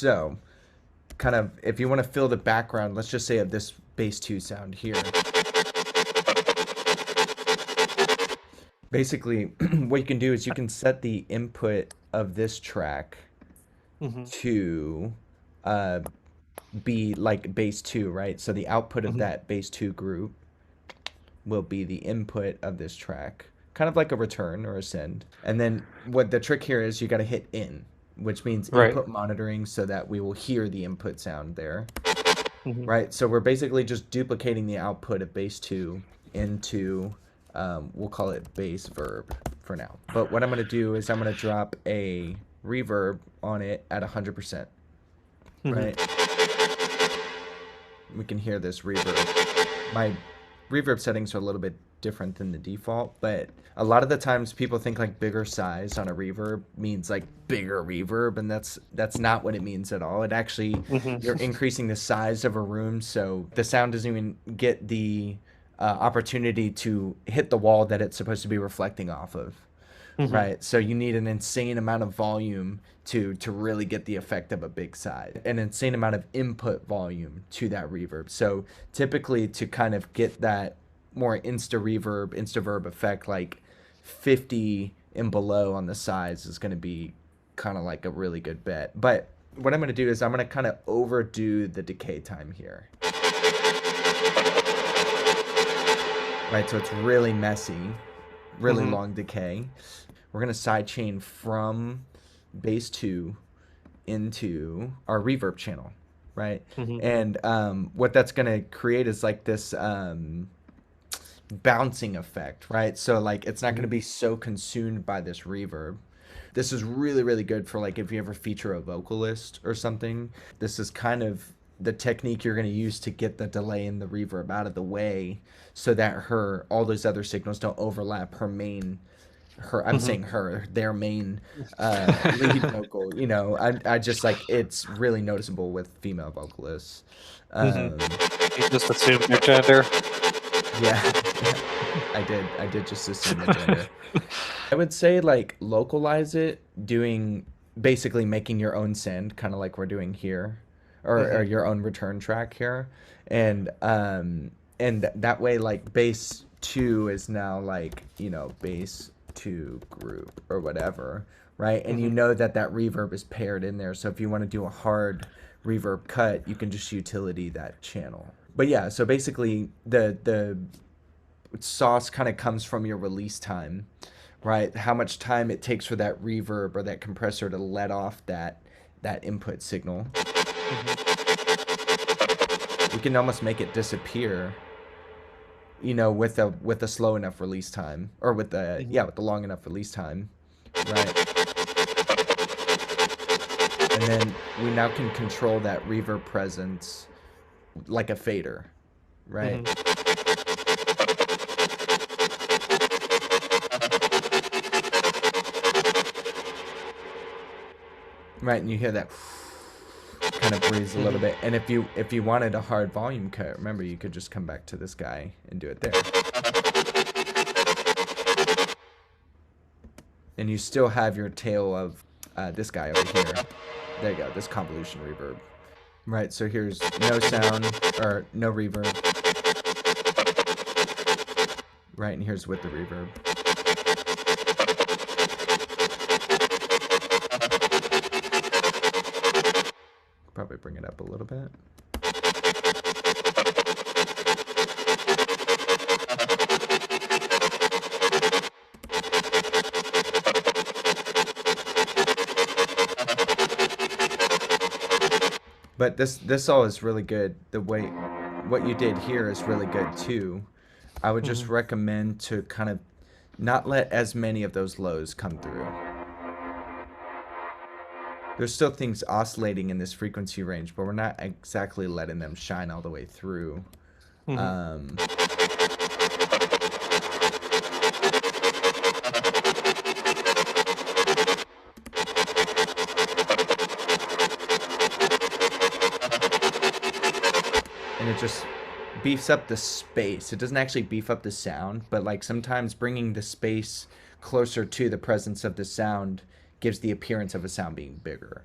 So, kind of, if you want to fill the background, let's just say of this bass 2 sound here. Basically, what you can do is you can set the input of this track Mm-hmm. to uh, be like bass 2, right? So the output of Mm-hmm. that bass 2 group will be the input of this track, kind of like a return or a send. And then what the trick here is you got to hit in, which means Right. input monitoring so that we will hear the input sound there, Mm-hmm. right? So we're basically just duplicating the output of bass 2 into, we'll call it bass verb for now. But what I'm going to do is I'm going to drop a reverb on it at 100%, Mm-hmm. right? We can hear this reverb. My reverb settings are a little bit different than the default, but a lot of the times people think like bigger size on a reverb means like bigger reverb, and that's not what it means at all. It actually, you're Mm-hmm. increasing the size of a room so the sound doesn't even get the opportunity to hit the wall that it's supposed to be reflecting off of. Mm-hmm. Right. So you need an insane amount of volume to really get the effect of a big side. An insane amount of input volume to that reverb. So typically to kind of get that more insta verb effect, like 50 and below on the sides is going to be kind of like a really good bet. But what I'm going to do is I'm going to kind of overdo the decay time here. Right. So it's really messy, really Mm-hmm. long decay. We're going to sidechain from bass 2 into our reverb channel, right? Mm-hmm. And what that's going to create is like this bouncing effect, right? So like it's not going to be so consumed by this reverb. This is really, really good for like if you ever feature a vocalist or something. This is kind of the technique you're going to use to get the delay and the reverb out of the way so that all those other signals don't overlap I'm Mm-hmm. saying their main lead vocal. I just like it's really noticeable with female vocalists. Mm-hmm. Um, You just assume their gender. yeah, I did just assume the gender. I would say like localize it, doing basically making your own send, kind of like we're doing here, or Mm-hmm. your own return track here, and that way like bass 2 is now like bass 2 group or whatever, right? And you Mm-hmm. know that reverb is paired in there, so if you want to do a hard reverb cut, you can just utility that channel. But yeah, so basically the sauce kind of comes from your release time, right? How much time it takes for that reverb or that compressor to let off that input signal. Mm-hmm. We can almost make it disappear, with a slow enough release time, or with the Mm-hmm. yeah, with the long enough release time, right? And then we now can control that reverb presence like a fader, right? Mm-hmm. Right, and you hear that kind of breathes a little Mm-hmm. bit. And if you wanted a hard volume cut, remember you could just come back to this guy and do it there. And you still have your tail of this guy over here. There you go, this convolution reverb. Right, so here's no sound, or no reverb. Right, and here's with the reverb. Probably bring it up a little bit. But this all is really good. The way what you did here is really good too. I would just Mm-hmm. recommend to kind of not let as many of those lows come through. There's still things oscillating in this frequency range, but we're not exactly letting them shine all the way through. Mm-hmm. Um, and it just beefs up the space. It doesn't actually beef up the sound, but like sometimes bringing the space closer to the presence of the sound gives the appearance of a sound being bigger.